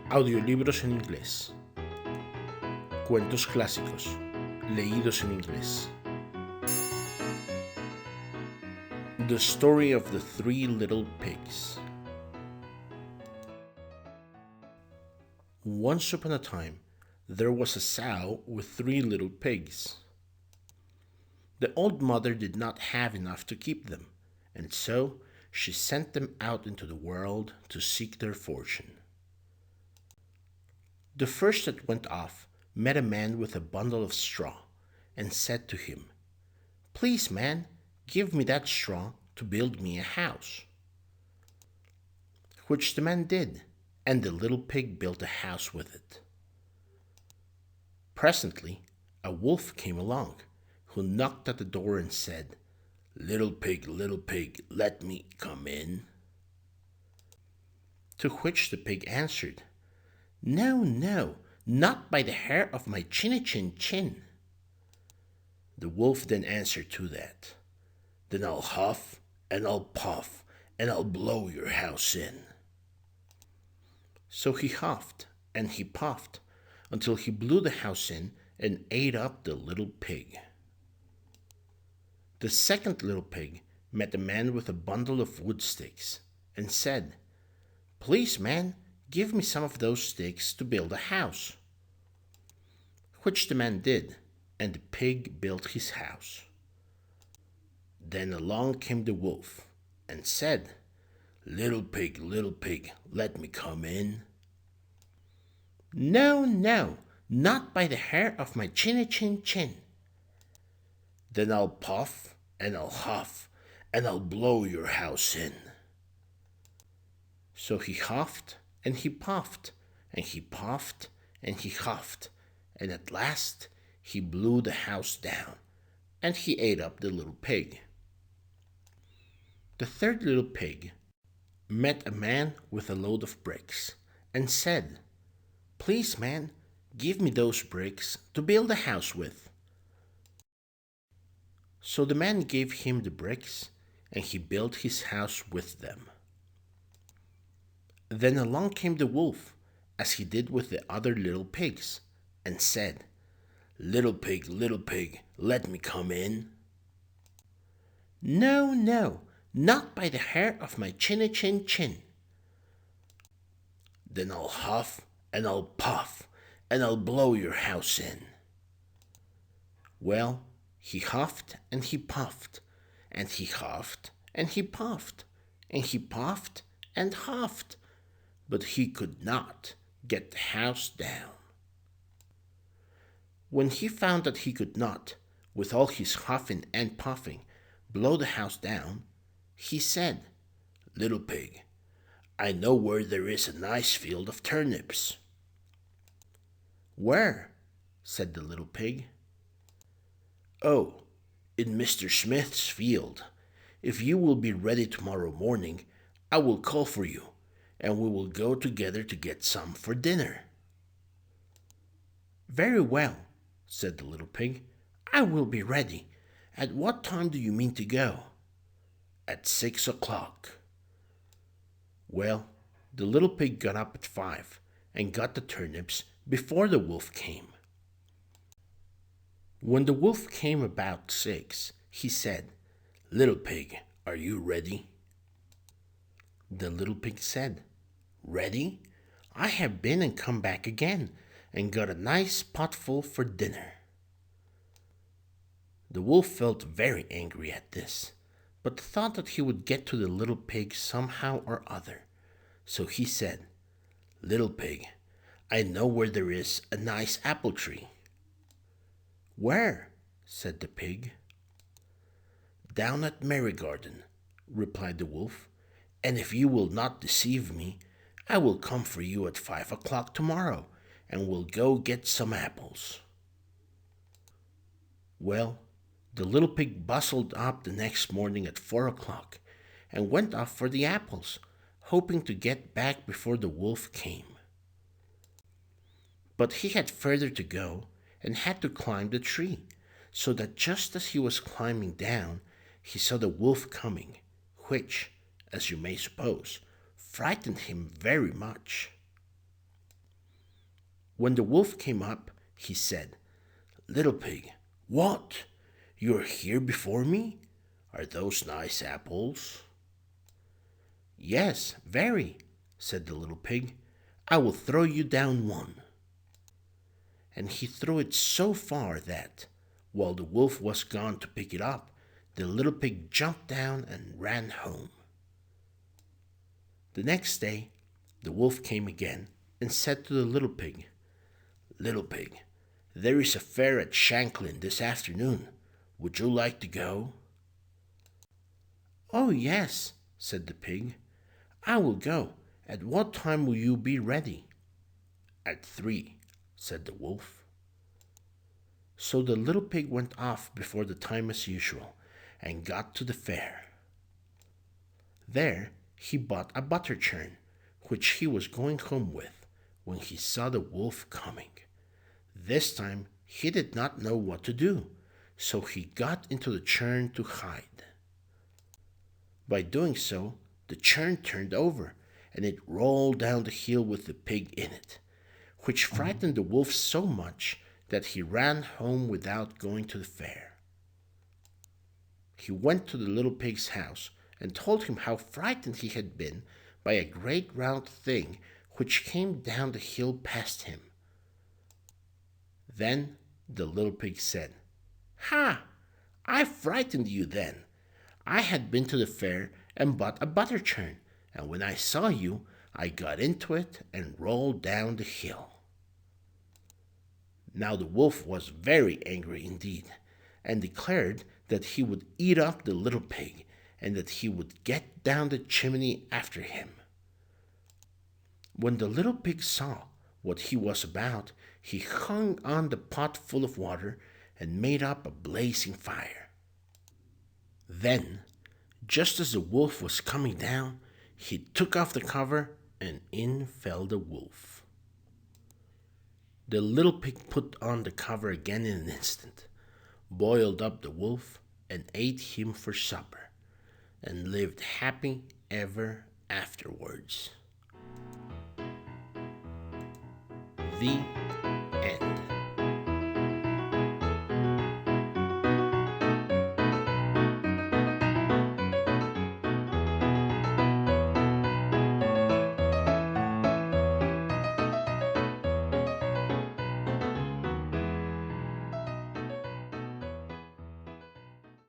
Audiolibros en inglés. Cuentos clásicos, leídos en inglés. The Story of the Three Little Pigs. Once upon a time, there was a sow with 3 little pigs. The old mother did not have enough to keep them, and so she sent them out into the world to seek their fortune. The first that went off met a man with a bundle of straw, and said to him, "Please, man, give me that straw to build me a house." Which the man did, and the little pig built a house with it. Presently, a wolf came along, who knocked at the door and said, little pig, let me come in." To which the pig answered, "No, no, not by the hair of my chin. The wolf then answered to that, "Then I'll huff, and I'll puff, and I'll blow your house in." So he huffed, and he puffed, until he blew the house in and ate up the little pig. The second little pig met a man with a bundle of wood sticks, and said, "Please, man, give me some of those sticks to build a house." Which the man did, and the pig built his house. Then along came the wolf, and said, little pig, let me come in." "No, no, not by the hair of my chin. Then I'll puff, and I'll huff, and I'll blow your house in." So he huffed, and he puffed, and he puffed, and he huffed, and at last he blew the house down, and he ate up the little pig. The third little pig met a man with a load of bricks, and said, "Please, man, give me those bricks to build a house with." So the man gave him the bricks, and he built his house with them. Then along came the wolf, as he did with the other little pigs, and said, little pig, let me come in." "No, no, not by the hair of my chin. Then I'll huff, and I'll puff, and I'll blow your house in." Well, he huffed, and he puffed, and he huffed, and he puffed, and he puffed and huffed, but he could not get the house down. When he found that he could not, with all his huffing and puffing, blow the house down, he said, little pig, I know where there is a nice field of turnips." "Where?" said the little pig. "Oh, in Mr. Smith's field. If you will be ready tomorrow morning, I will call for you, and we will go together to get some for dinner." "Very well," said the little pig. "I will be ready. At what time do you mean to go?" "At 6 o'clock. Well, the little pig got up at 5 and got the turnips before the wolf came. When the wolf came about 6, he said, little pig, are you ready?" The little pig said, "Ready? I have been and come back again, and got a nice potful for dinner." The wolf felt very angry at this, but thought that he would get to the little pig somehow or other. So he said, little pig, I know where there is a nice apple tree." "Where?" said the pig. "Down at Merry Garden," replied the wolf, "and if you will not deceive me, I will come for you at 5 o'clock tomorrow, and we'll go get some apples." Well, the little pig bustled up the next morning at 4 o'clock, and went off for the apples, hoping to get back before the wolf came. But he had further to go, and had to climb the tree, so that just as he was climbing down, he saw the wolf coming, which, as you may suppose, frightened him very much. When the wolf came up, he said, "Little pig, what? You are here before me? Are those nice apples?" "Yes, very," said the little pig. "I will throw you down one." And he threw it so far that, while the wolf was gone to pick it up, the little pig jumped down and ran home. The next day, the wolf came again and said to the little pig, "Little pig, there is a fair at Shanklin this afternoon. Would you like to go?" "Oh, yes," said the pig. "I will go. At what time will you be ready?" "At 3," said the wolf. So the little pig went off before the time as usual and got to the fair. There he bought a butter churn, which he was going home with, when he saw the wolf coming. This time he did not know what to do, so he got into the churn to hide. By doing so, the churn turned over, and it rolled down the hill with the pig in it, which frightened the wolf so much that he ran home without going to the fair. He went to the little pig's house and told him how frightened he had been by a great round thing which came down the hill past him. Then the little pig said, "Ha! I frightened you then. I had been to the fair and bought a butter churn, and when I saw you, I got into it and rolled down the hill." Now the wolf was very angry indeed, and declared that he would eat up the little pig, and that he would get down the chimney after him. When the little pig saw what he was about, he hung on the pot full of water and made up a blazing fire. Then, just as the wolf was coming down, he took off the cover, and in fell the wolf. The little pig put on the cover again in an instant, boiled up the wolf, and ate him for supper, and lived happy ever afterwards. The